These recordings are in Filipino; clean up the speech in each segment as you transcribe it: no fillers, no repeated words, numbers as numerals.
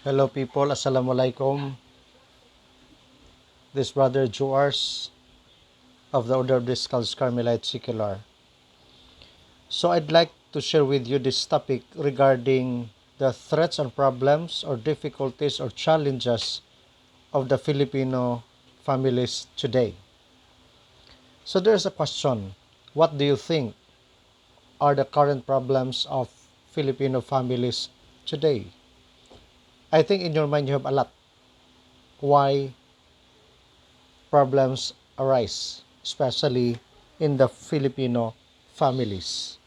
Hello people, Assalamualaikum. This brother JoArs of the Order of the Skulls Carmelite Secular. So I'd like to share with you this topic regarding the threats and problems or difficulties or challenges of the Filipino families today. So there's a question, what do you think are the current problems of Filipino families today? I think in your mind you have a lot. Why problems arise, especially in the Filipino families.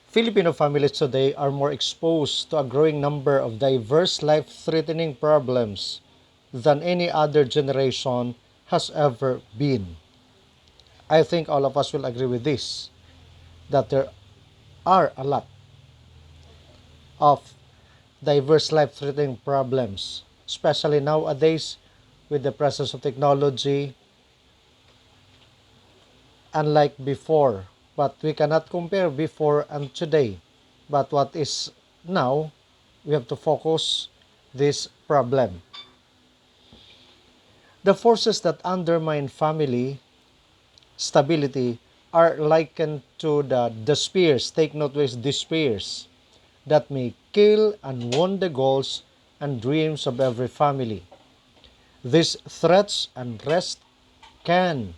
Filipino families today are more exposed to a growing number of diverse life-threatening problems than any other generation has ever been. I think all of us will agree with this, that there are a lot of diverse life-threatening problems, especially nowadays with the presence of technology, unlike before. But we cannot compare before and today. But what is now, we have to focus this problem. The forces that undermine family stability are likened to the spears, take note with the spears, that may kill and wound the goals and dreams of every family. These threats and rest can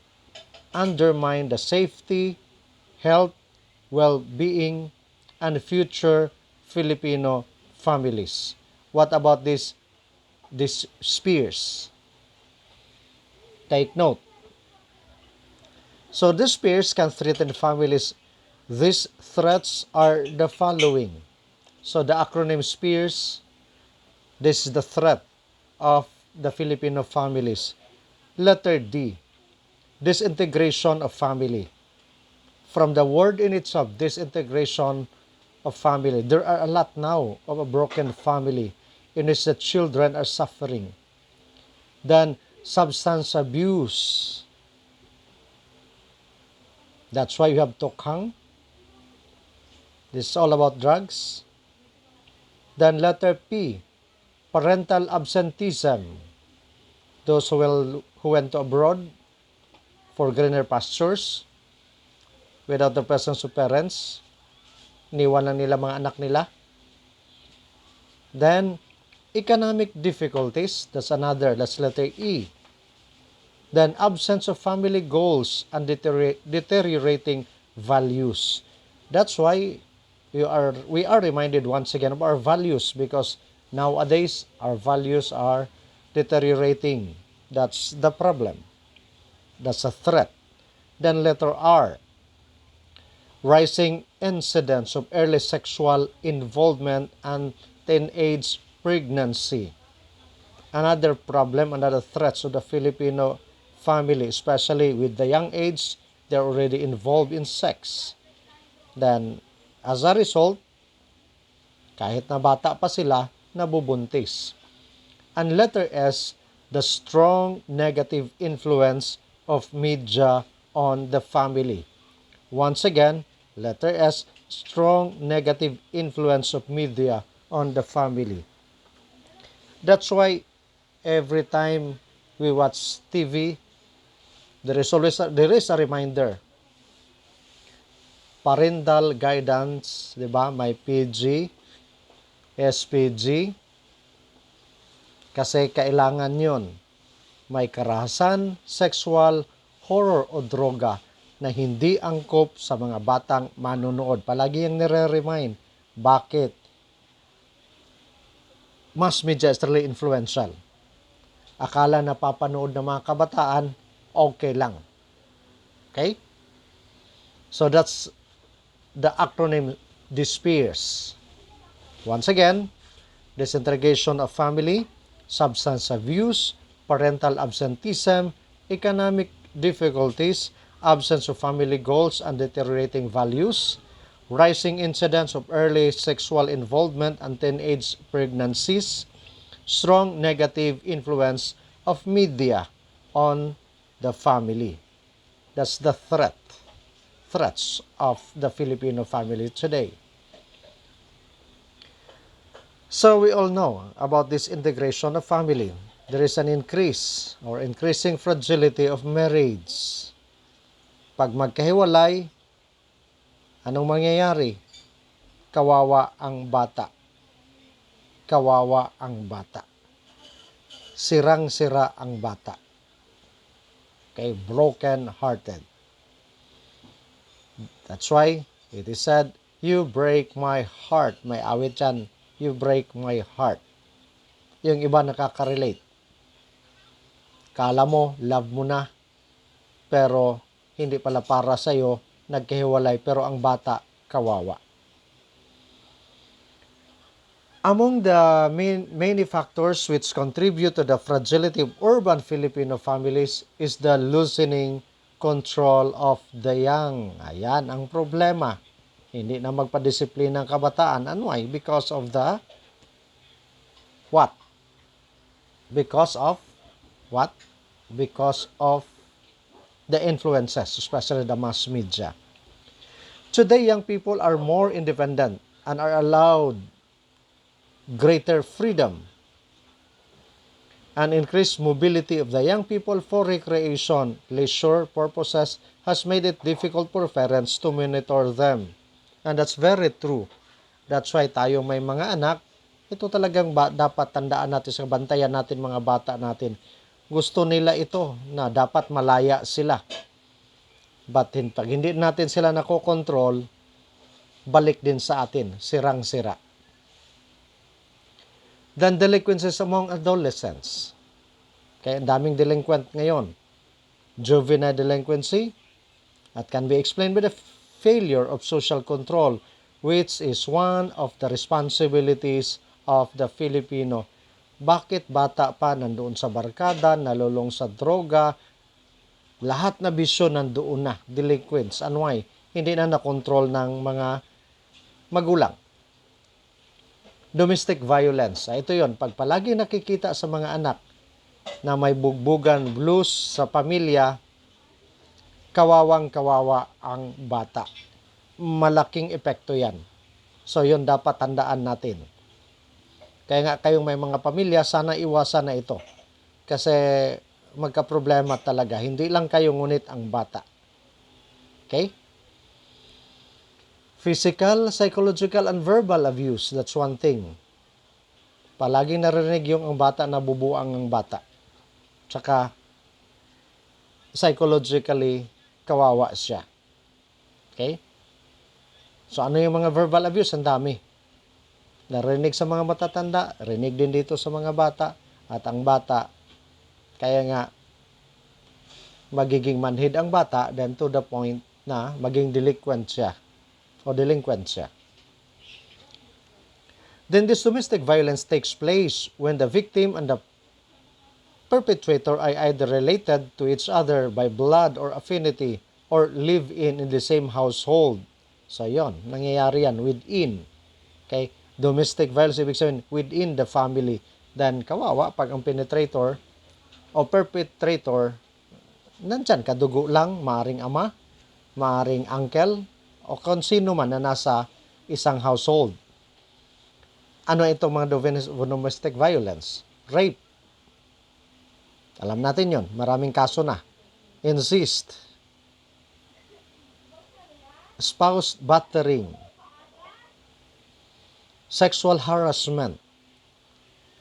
undermine the safety, health, well-being, and future Filipino families. What about these spears? Take note. So these spears can threaten families. These threats are the following. So the acronym SPEARS, this is the threat of the Filipino families. Letter D, disintegration of family. From the word in itself, disintegration of family. There are a lot now of a broken family in which the children are suffering. Then substance abuse. That's why you have Tokhang. This is all about drugs. Then letter P, parental absenteeism. Those who went abroad for greener pastures without the presence of parents. Iniwan lang nila mga anak nila. Then, economic difficulties, that's another, that's letter E. Then, absence of family goals and deteriorating values. That's why we are reminded once again of our values, because nowadays our values are deteriorating. That's the problem. That's a threat. Then letter R, rising incidence of early sexual involvement and teenage pregnancy. Another problem, another threat to the Filipino family, especially with the young age, they're already involved in sex. Then, as a result, kahit na bata pa sila, nabubuntis. And letter S, the strong negative influence of media on the family. Once again, letter S, strong negative influence of media on the family. That's why every time we watch TV, there is a reminder. Parental guidance, di ba? May PG, SPG, kasi kailangan yun. May karahasan, sexual, horror o droga na hindi angkop sa mga batang manunood. Palagi yung nire-remind. Bakit? Mass media is really influential. Akala na papanood ng mga kabataan, okay lang. Okay? So that's the acronym DSPEARS. Once again, disintegration of family, substance abuse, parental absenteeism, economic difficulties, absence of family goals and deteriorating values, rising incidence of early sexual involvement and teenage pregnancies, strong negative influence of media on the family. That's the threats of the Filipino family today. So we all know about this integration of family. There is an increase or increasing fragility of marriage. Pag magkahiwalay, anong mangyayari? Kawawa ang bata. Kawawa ang bata. Sirang-sira ang bata. Okay, broken-hearted. That's why it is said, you break my heart. May awit yan, you break my heart. Yung iba nakaka-relate. Kala mo, love mo na, pero hindi pala para sa'yo, nagkahiwalay, pero ang bata, kawawa. Among the many factors which contribute to the fragility of urban Filipino families is the loosening control of the young. Ayan ang problema. Hindi na magpadisiplina ang kabataan. And why? Because of the what? Because of what? Because of the influences, especially the mass media. Today, young people are more independent and are allowed greater freedom and increased mobility of the young people for recreation, leisure purposes has made it difficult for parents to monitor them. And that's very true. That's why tayo may mga anak, ito talagang dapat tandaan natin sa bantayan natin mga bata natin. Gusto nila ito na dapat malaya sila. But pag hindi natin sila nakokontrol, balik din sa atin, sirang-sira. Then delinquencies among adolescents. Kaya daming delinquent ngayon. Juvenile delinquency, that can be explained by the failure of social control, which is one of the responsibilities of the Filipino. Bakit bata pa nandoon sa barkada, nalulong sa droga, lahat na bisyo nandoon na, delinquents. And why? Hindi na nakontrol ng mga magulang. Domestic violence. Ito yon, pag palagi nakikita sa mga anak na may bugbugan, blues sa pamilya, kawawang-kawawa ang bata. Malaking epekto yan. So yun dapat tandaan natin. Kaya nga kayong may mga pamilya, sana iwasan na ito. Kasi magka-problema talaga. Hindi lang kayo ngunit ang bata. Okay? Physical, psychological, and verbal abuse. That's one thing. Palaging narinig yung ang bata, nabubuang ang bata. Tsaka, psychologically, kawawa siya. Okay? So, ano yung mga verbal abuse? Ang dami. Narinig sa mga matatanda, rinig din dito sa mga bata, at ang bata, kaya nga, magiging manhid ang bata, then to the point na maging delinquent siya. O delinquent siya. Then this domestic violence takes place when the victim and the perpetrator are either related to each other by blood or affinity or live in the same household. So yon, nangyayari yan within. Okay? Domestic violence, ibig sabihin within the family. Then kawawa pag ang penetrator o perpetrator nandyan, kadugo lang, maaring ama, maaring uncle, o kung sino man na nasa isang household. Ano itong mga domestic violence? Rape. Alam natin yon, maraming kaso na. Incest. Spouse battering. Sexual harassment.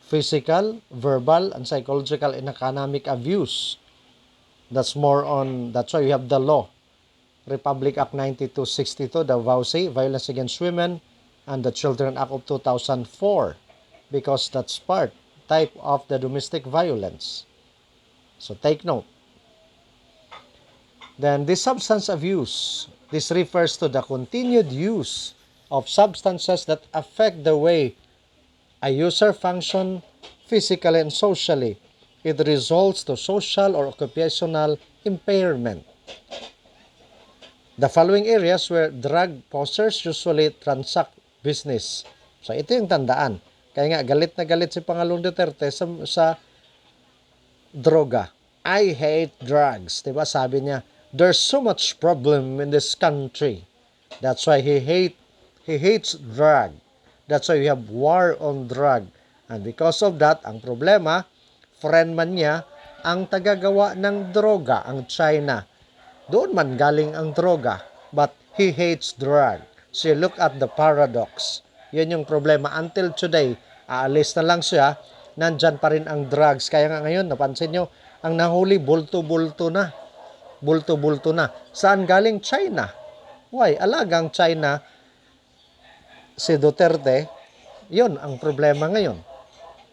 Physical, verbal, and psychological and economic abuse. That's why we have the law. Republic Act 9262, the VAUSI, Violence Against Women, and the Children Act of 2004, because that's type of the domestic violence. So take note. Then this substance abuse, this refers to the continued use of substances that affect the way a user function physically and socially. It results to social or occupational impairment. The following areas where drug posers usually transact business. So ito yung tandaan. Kaya nga galit na galit si Pangulong Duterte sa droga. I hate drugs. Diba sabi niya, there's so much problem in this country. That's why he hates drug. That's why we have war on drug. And because of that, ang problema, friend man niya ang tagagawa ng droga, ang China. Doon man galing ang droga, but he hates drug. So you look at the paradox. Yun yung problema. Until today, aalis na lang siya, nandyan pa rin ang drugs. Kaya nga ngayon, napansin nyo, ang nahuli, bulto-bulto na. Bulto-bulto na. Saan galing? China. Why? Alagang China, si Duterte, yun ang problema ngayon.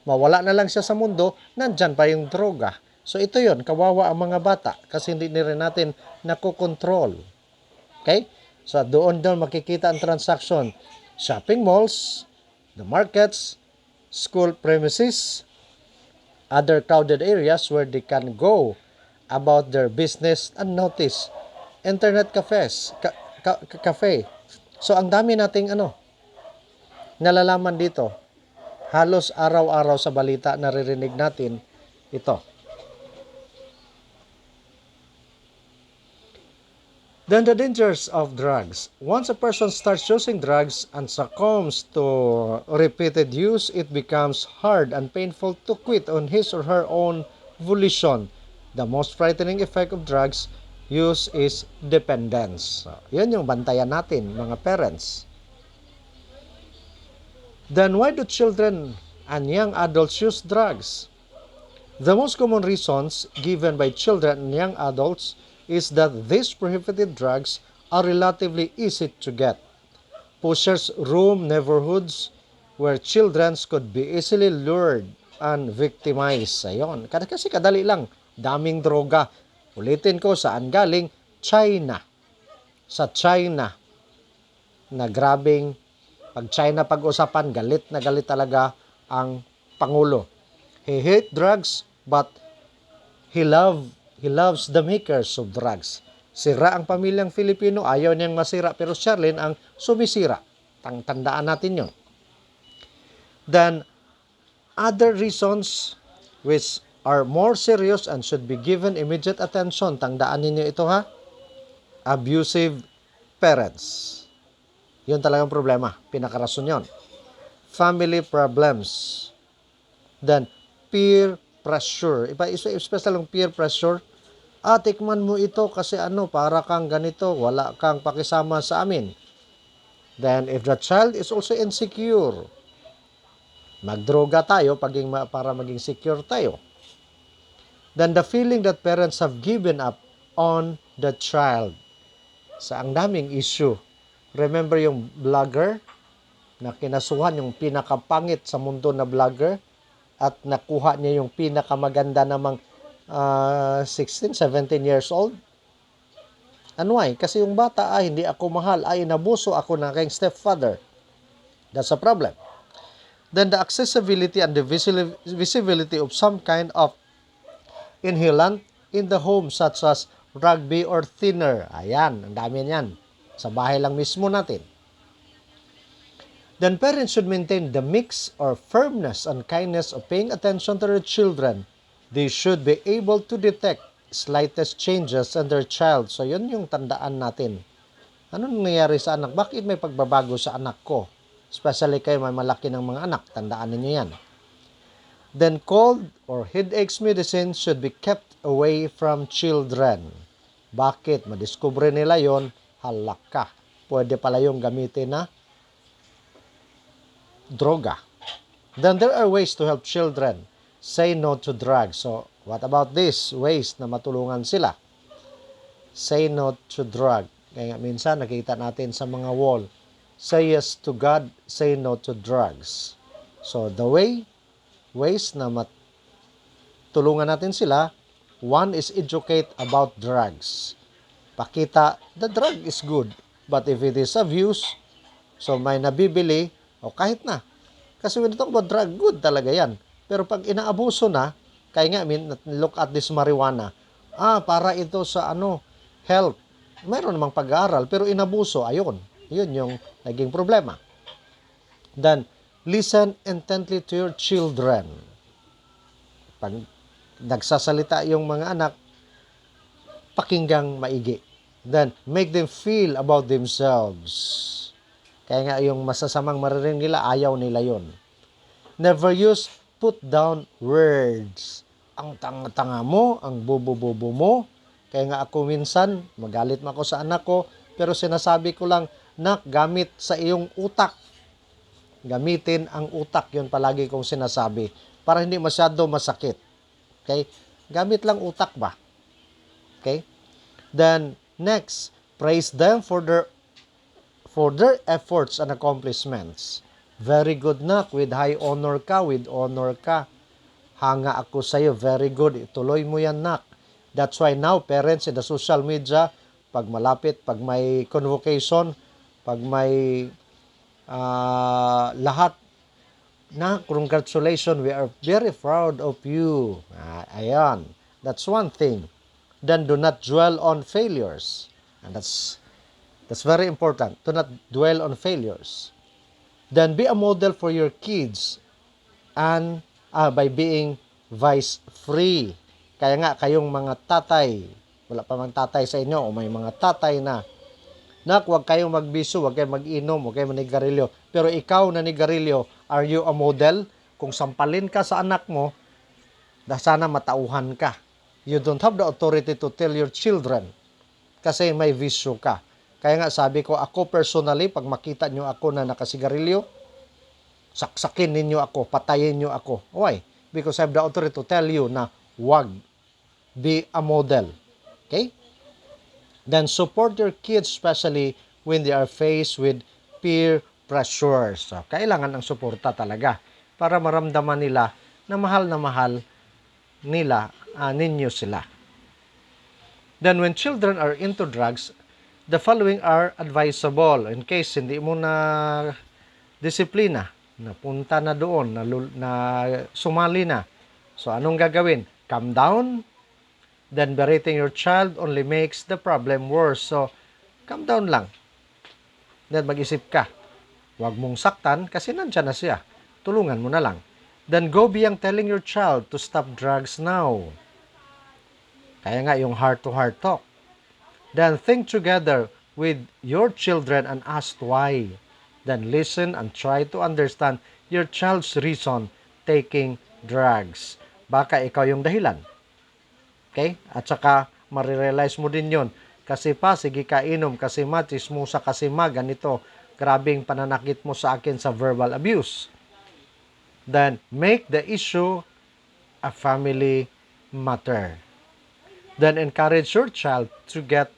Mawala na lang siya sa mundo, nandyan pa yung droga. So ito yun, kawawa ang mga bata kasi hindi rin natin nakokontrol. Okay? So doon makikita ang transaction. Shopping malls, the markets, school premises, other crowded areas where they can go about their business unnoticed. Internet cafes, cafe. So ang dami nating nalalaman dito. Halos araw-araw sa balita naririnig natin ito. Then the dangers of drugs. Once a person starts using drugs and succumbs to repeated use, it becomes hard and painful to quit on his or her own volition. The most frightening effect of drugs use is dependence. So, yan yung bantayan natin, mga parents. Then why do children and young adults use drugs? The most common reasons given by children and young adults is that these prohibited drugs are relatively easy to get. Pushers roam neighborhoods where children could be easily lured and victimized. Ayun. Kasi kadali lang. Daming droga. Ulitin ko, saan galing? China. Sa China. Na grabing, pag China pag-usapan, galit na galit talaga ang Pangulo. He hate drugs, but he loves the makers of drugs. Sira ang pamilyang Filipino, ayaw niyang masira, pero Charlene ang sumisira. Tandaan natin yun. Then, other reasons which are more serious and should be given immediate attention. Tandaan ninyo ito ha. Abusive parents. Yun talagang problema. Pinakarason yun. Family problems. Then, peer pressure. Especially yung peer pressure. Tikman mo ito kasi para kang ganito, wala kang pakisama sa amin. Then, if the child is also insecure, magdroga tayo para maging secure tayo. Then, the feeling that parents have given up on the child. Sa ang daming issue. Remember yung vlogger na kinasuhan yung pinakapangit sa mundo na vlogger at nakuha niya yung pinakamaganda namang 16, 17 years old? And why? Kasi yung bata, hindi ako mahal, inabuso ako ng aking stepfather. That's a problem. Then the accessibility and the visibility of some kind of inhalant in the home such as rugby or thinner. Ayan, ang dami niyan. Sa bahay lang mismo natin. Then parents should maintain the mix or firmness and kindness of paying attention to their children. They should be able to detect slightest changes in their child. So yun yung tandaan natin. Ano nangyayari sa anak? Bakit may pagbabago sa anak ko? Especially kayo may malaki ng mga anak. Tandaan ninyo yan. Then cold or headaches medicine should be kept away from children. Bakit? Madiskubre nila yon, halaka. Pwede pala yung gamitin na droga. Then there are ways to help children say no to drugs. So, what about this? Ways na matulungan sila. Say no to drug. Kaya minsan nakita natin sa mga wall, say yes to God, say no to drugs. So, the ways na matulungan natin sila, one is educate about drugs. Pakita, the drug is good. But if it is abuse, so may nabibili, o kahit na. Kasi when you talk about drug, good talaga yan. Pero pag inaabuso na, kaya nga, look at this marijuana. Para ito sa health. Mayroon namang pag-aaral, pero inabuso, ayun. Yun yung naging problema. Then, listen intently to your children. Pag nagsasalita yung mga anak, pakinggang maigi. Then, make them feel about themselves. Kaya nga yung masasamang maririnig nila, ayaw nila yon. Never use put down words. Ang tanga-tanga mo, ang bobo-bobo mo. Kaya nga ako minsan, magalit mo ako sa anak ko, pero sinasabi ko lang, nak, gamit sa iyong utak. Gamitin ang utak, yun palagi kong sinasabi. Para hindi masyado masakit. Okay? Gamit lang utak ba? Okay? Then, next, praise them for their efforts and accomplishments. Very good, nak. With high honor ka, with honor ka. Hanga ako sa'yo. Very good. Ituloy mo yan, nak. That's why now, parents in the social media, pag malapit, pag may convocation, pag may lahat, na, congratulations, we are very proud of you. Ayan. That's one thing. Then do not dwell on failures. And that's very important. Do not dwell on failures. Then be a model for your kids and by being vice-free. Kaya nga, kayong mga tatay, wala pa mang tatay sa inyo, o may mga tatay na, nak, huwag kayong magbiso, huwag kayong mag-inom, huwag kayong manigarilyo. Pero ikaw na nigarilyo, are you a model? Kung sampalin ka sa anak mo, sana matauhan ka. You don't have the authority to tell your children kasi may bisyo ka. Kaya nga sabi ko, ako personally, pag makita nyo ako na nakasigarilyo, saksakin ninyo ako, patayin nyo ako. Why? Because I have the authority to tell you na wag. Be a model. Okay? Then support your kids, especially when they are faced with peer pressures. So, kailangan ng suporta talaga para maramdaman nila na mahal nila, ninyo sila. Then when children are into drugs, the following are advisable in case hindi mo na disiplina, napunta na doon, na sumali na. So anong gagawin? Calm down. Then berating your child only makes the problem worse. So calm down lang. Then mag-isip ka. Huwag mong saktan kasi nandyan na siya. Tulungan mo na lang. Then go beyond telling your child to stop drugs now. Kaya nga yung heart-to-heart talk. Then think together with your children and ask why. Then listen and try to understand your child's reason taking drugs. Baka ikaw yung dahilan. Okay? At saka marirealize mo din yon. Kasi pa, sige ka inom. Kasi ma, chismusa. Kasi ma, ganito. Grabing pananakit mo sa akin sa verbal abuse. Then make the issue a family matter. Then encourage your child to get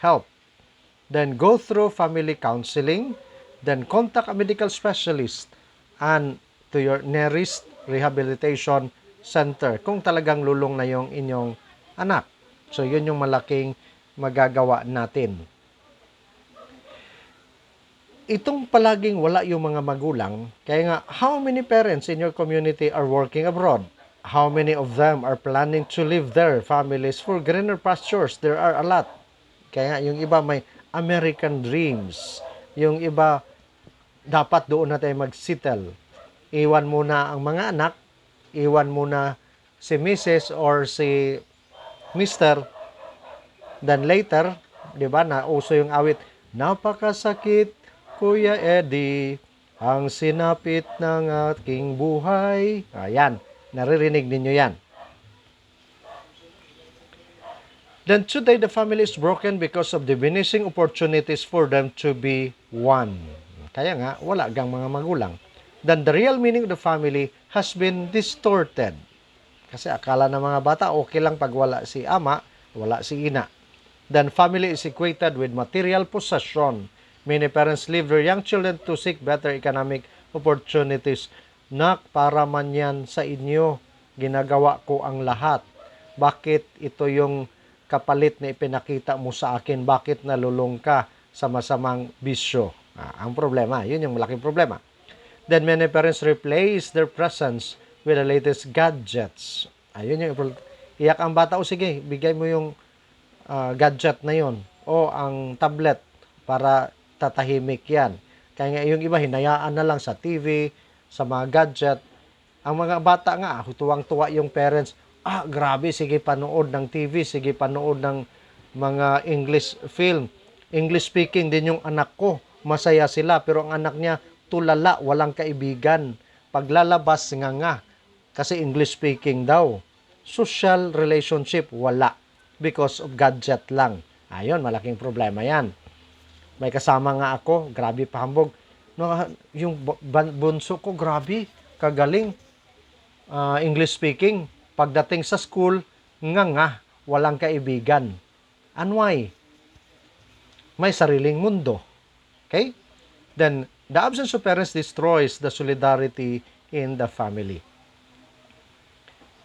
help. Then go through family counseling. Then contact a medical specialist and to your nearest rehabilitation center kung talagang lulong na yung inyong anak. So, yun yung malaking magagawa natin. Itong palaging wala yung mga magulang, kaya nga, how many parents in your community are working abroad? How many of them are planning to leave their families for greener pastures? There are a lot. Kaya nga, yung iba may American dreams. Yung iba, dapat doon na tayo mag-settle. Iwan muna ang mga anak, iwan muna si Mrs. or si Mr. Then later, di ba, nauso yung awit, napakasakit, Kuya Eddie, ang sinapit ng aking buhay. Ayan, naririnig ninyo yan. Then today, the family is broken because of diminishing opportunities for them to be one. Kaya nga, wala gang mga magulang. Then the real meaning of the family has been distorted. Kasi akala ng mga bata, okay lang pag wala si ama, wala si ina. Then family is equated with material possession. Many parents leave their young children to seek better economic opportunities. Nak, para man yan sa inyo, ginagawa ko ang lahat. Bakit ito yung kapalit na ipinakita mo sa akin? Bakit nalulong ka sa masamang bisyo? Ang problema, yun yung malaking problema. Then many parents replace their presents with the latest gadgets. Ayun yung iyak ang bata, o sige, bigay mo yung gadget na yun o ang tablet para tatahimik yan. Kaya nga yung iba hinayaan na lang sa TV, sa mga gadget. Ang mga bata nga, tuwang-tuwa yung parents, grabe, sige panood ng TV, sige panood ng mga English film. English speaking din yung anak ko. masaya sila, pero ang anak niya tulala, walang kaibigan. Paglalabas nga, kasi English speaking daw. Social relationship, wala. Because of gadget lang. Ayun, malaking problema yan. May kasama nga ako, grabe pahambog. No, yung bunso ko, grabe, kagaling. English speaking. Pagdating sa school, nga, walang kaibigan. And why? May sariling mundo. Okay? Then, the absence of parents destroys the solidarity in the family.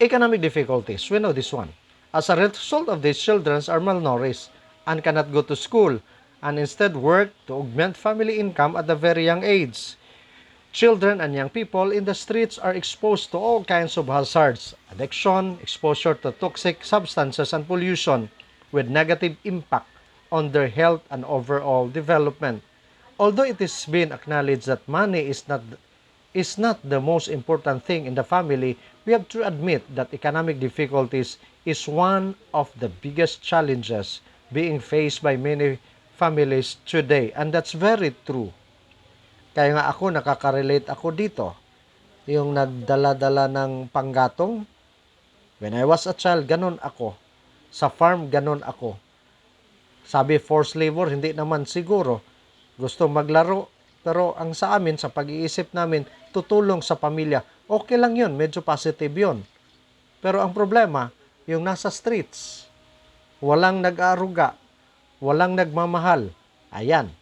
Economic difficulties. We know this one. As a result of these, children are malnourished and cannot go to school and instead work to augment family income at a very young age. Children and young people in the streets are exposed to all kinds of hazards, addiction, exposure to toxic substances and pollution with negative impact on their health and overall development. Although it is been acknowledged that money is not the most important thing in the family, we have to admit that economic difficulties is one of the biggest challenges being faced by many families today. And that's very true. Kaya nga ako, nakaka-relate ako dito. Yung nagdala-dala ng panggatong, when I was a child, ganun ako. Sa farm, ganun ako. Sabi forced labor, hindi naman siguro. Gusto maglaro, pero ang sa amin, sa pag-iisip namin, tutulong sa pamilya. Okay lang yun, medyo positive yun. Pero ang problema, yung nasa streets, walang nag-aaruga, walang nagmamahal. Ayan.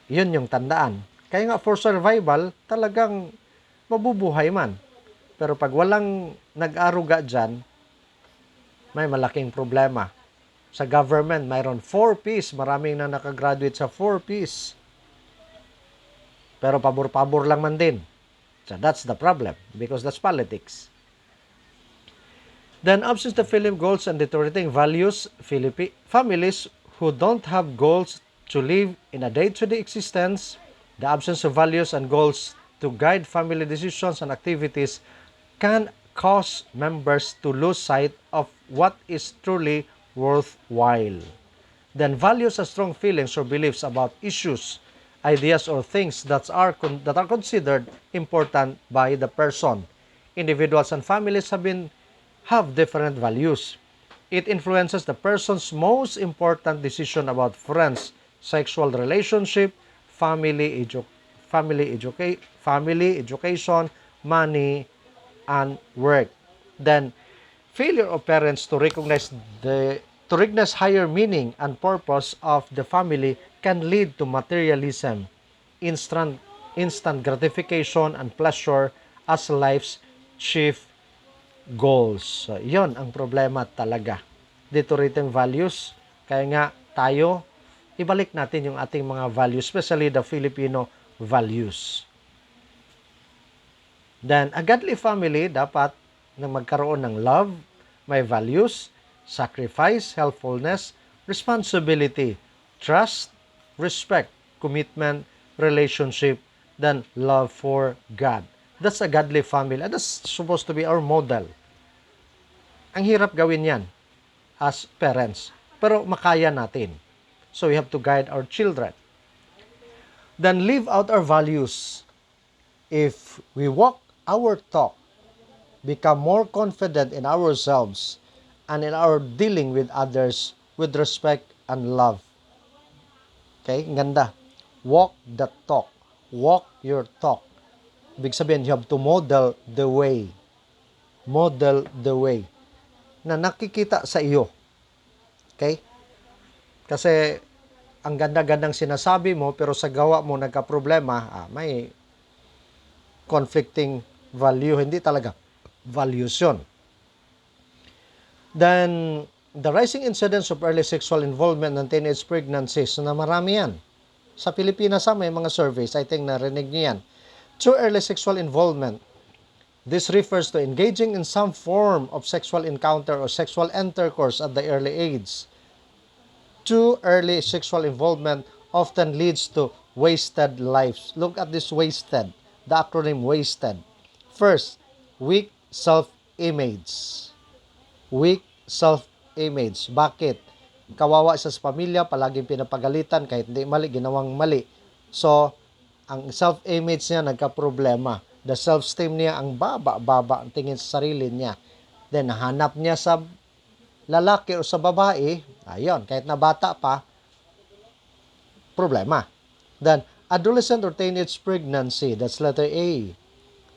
Yun yung tandaan. Kaya nga for survival, talagang mabubuhay man. Pero pag walang nag-aaruga dyan, may malaking problema. Sa government, mayroon 4Ps. Maraming na nakagraduate sa 4Ps. Pero pabor-pabor lang man din. So that's the problem because that's politics. Then absence of Philippine goals and deteriorating values, families who don't have goals to live in a day-to-day existence, the absence of values and goals to guide family decisions and activities can cause members to lose sight of what is truly worthwhile. Then values are strong feelings or beliefs about issues, ideas, or things that are considered important by the person. Individuals and families have different values. It influences the person's most important decision about friends, sexual relationship, family education, money, and work. Then, failure of parents to recognize higher meaning and purpose of the family can lead to materialism, instant gratification, and pleasure as life's chief goals. So, yon ang problema talaga. Deteriorating values. Kaya nga tayo, ibalik natin yung ating mga values, especially the Filipino values. Then, a godly family dapat na magkaroon ng love, may values, sacrifice, helpfulness, responsibility, trust, respect, commitment, relationship, then love for God. That's a godly family. And that's supposed to be our model. Ang hirap gawin yan as parents. Pero makaya natin. So we have to guide our children. Then live out our values. If we walk our talk, become more confident in ourselves and in our dealing with others with respect and love. Okay? Ganda. Walk the talk. Walk your talk. Ibig sabihin, you have to model the way. Model the way. Na nakikita sa iyo. Okay? Kasi, ang ganda-gandang sinasabi mo, pero sa gawa mo nagka-problema, may conflicting value. Hindi talaga values yun. Then, the rising incidence of early sexual involvement and teenage pregnancies, na marami yan. Sa Pilipinas, may mga surveys, I think narinig niyo yan. To early sexual involvement, this refers to engaging in some form of sexual encounter or sexual intercourse at the early age. Too early sexual involvement often leads to wasted lives. Look at this wasted, the acronym wasted. First, weak self-image. Weak self-image. Bakit? kawawa siya sa pamilya, palaging pinapagalitan, kahit hindi mali, ginawang mali. So, ang self-image niya nagka-problema. The self-esteem niya ang baba-baba ang tingin sa sarili niya. Then, hanap niya sa lalaki o sa babae, ayun, kahit na bata pa, problema. Then, adolescent or teenage pregnancy, that's letter A.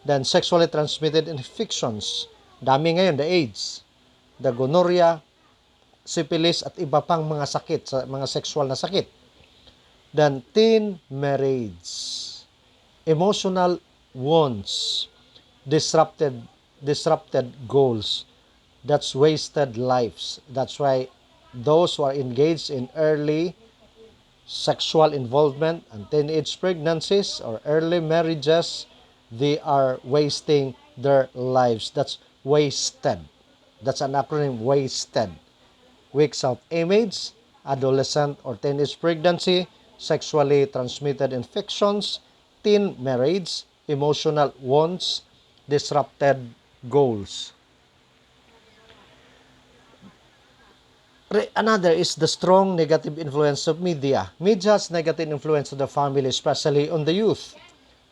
Then, sexually transmitted infections. Dami ngayon, the AIDS, the gonorrhea, syphilis, at iba pang mga sakit, mga sexual na sakit. Then, teen marriage, emotional wounds, disrupted goals, that's wasted lives. That's why those who are engaged in early sexual involvement and teenage pregnancies or early marriages, they are wasting their lives. That's wasted. That's an acronym, wasted. Weak self-image, adolescent or teenage pregnancy, sexually transmitted infections, teen marriage, emotional wounds, disrupted goals. Another is the strong negative influence of media. Media has negative influence on the family, especially on the youth.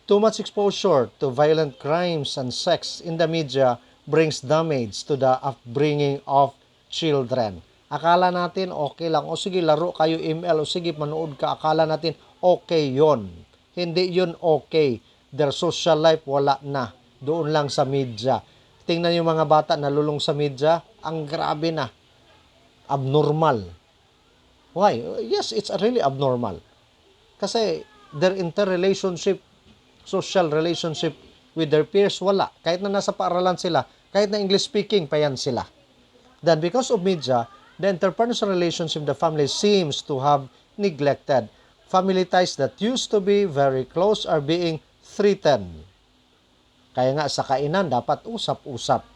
Too much exposure to violent crimes and sex in the media brings damage to the upbringing of children. Akala natin okay lang, o sige laro kayo ML, o sige manood ka, akala natin okay yon. Hindi yun okay. Their social life wala na. Doon lang sa media. Tingnan yung mga bata nalulong sa media, ang grabe na. Abnormal. Why? Yes, it's really abnormal. Kasi their interrelationship, social relationship with their peers, wala. Kahit na nasa paaralan sila, kahit na English speaking pa yan sila. Then because of media, the interpersonal relationship in the family seems to have neglected. Family ties that used to be very close are being threatened. Kaya nga sa kainan, dapat usap-usap.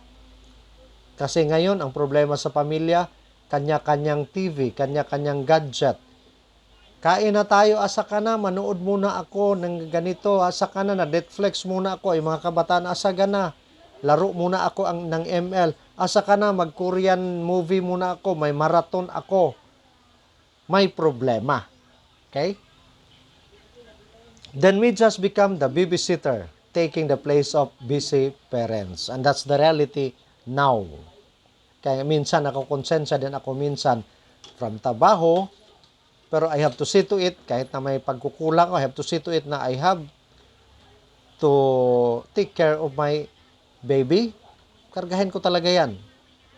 Kasi ngayon, ang problema sa pamilya, kanya-kanyang TV, kanya-kanyang gadget. Kain na tayo, asa ka na, manood muna ako ng ganito, asa ka na, Netflix muna ako, ay mga kabataan, asa ka na, laro muna ako ng ML, asa ka na, mag-Korean movie muna ako, may marathon ako. May problema. Okay? Then we just become the babysitter, taking the place of busy parents. And that's the reality now. Kaya minsan ako konsensya din ako minsan from trabaho, pero I have to see to it, kahit na may pagkukulang ko, I have to see to it na I have to take care of my baby. Kargahin ko talaga yan.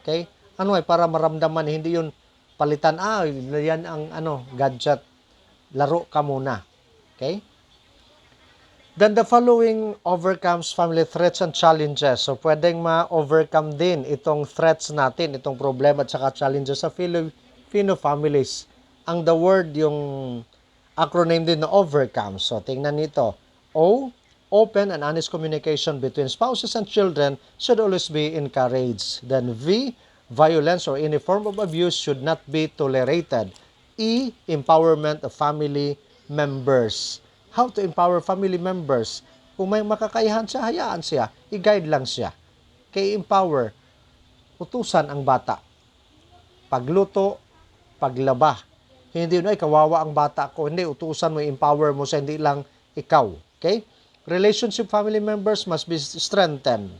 Okay? Ano ay para maramdaman, hindi yun palitan, yan ang gadget. Laro ka muna. Okay? Then the following overcomes family threats and challenges. So pwedeng ma-overcome din itong threats natin, itong problema at saka challenges sa Filipino families. Ang the word, yung acronym din na overcome. So tingnan nito. O, open and honest communication between spouses and children should always be encouraged. Then V, violence or any form of abuse should not be tolerated. E, empowerment of family members. How to empower family members? Kung may makakayahan siya, hayaan siya. I-guide lang siya. Kaya empower, utusan ang bata. Pagluto, paglaba. Hindi yun, ay kawawa ang bata ko. Hindi, utusan mo, empower mo siya, hindi lang ikaw. Okay? Relationship family members must be strengthened.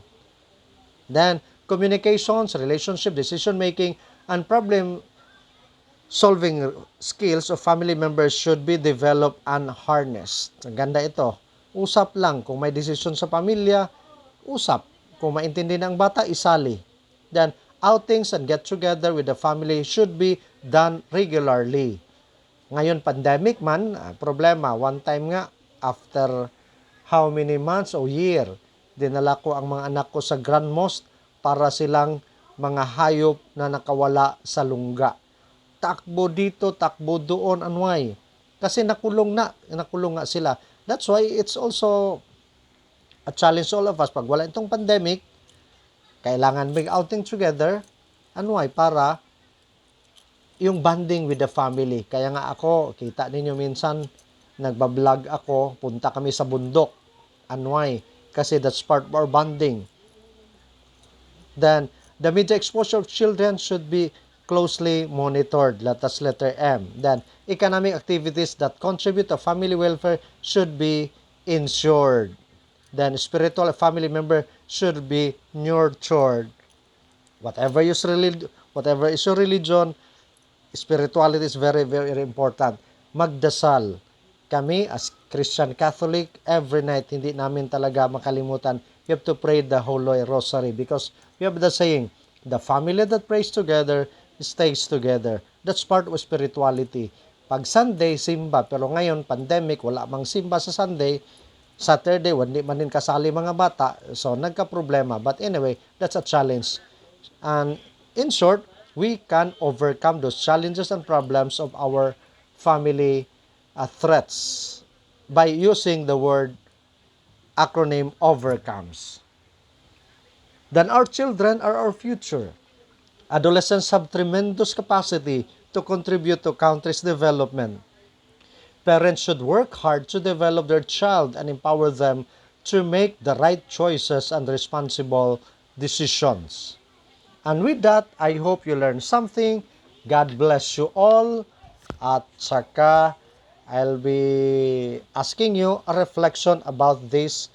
Then, communications, relationship, decision-making, and problem solving skills of family members should be developed and harnessed. Ang ganda ito. Usap lang. Kung may desisyon sa pamilya, usap. Kung maintindi ng bata, isali. Then, outings and get together with the family should be done regularly. Ngayon, pandemic man, problema. One time nga, after how many months o year, dinala ko ang mga anak ko sa Grand Mosque para silang mga hayop na nakawala sa lungga. Takbo dito, takbo doon, and why? Kasi nakulong nga sila. That's why it's also a challenge to all of us. Pag wala itong pandemic, kailangan may outing together, and why? Para yung bonding with the family. Kaya nga ako, kita ninyo minsan, nagbablog ako, punta kami sa bundok, and why? Kasi that's part of our bonding. Then, the media exposure of children should be closely monitored. That's letter M. Then, economic activities that contribute to family welfare should be ensured. Then, spiritual family member should be nurtured. Whatever is your religion, spirituality is very, very important. Magdasal. Kami, as Christian Catholic, every night, hindi namin talaga makalimutan. We have to pray the Holy Rosary because we have the saying, the family that prays together stays together. That's part of spirituality. Pag Sunday, simba. Pero ngayon, pandemic, wala mang simba sa Sunday. Saturday, hindi man din kasali mga bata. So, nagka-problema. But anyway, that's a challenge. And in short, we can overcome those challenges and problems of our family threats by using the word acronym overcomes. Then our children are our future. Adolescents have tremendous capacity to contribute to country's development. Parents should work hard to develop their child and empower them to make the right choices and responsible decisions. And with that, I hope you learned something. God bless you all. At saka, I'll be asking you a reflection about these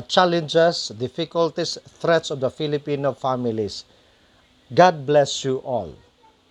challenges, difficulties, threats of the Filipino families. God bless you all.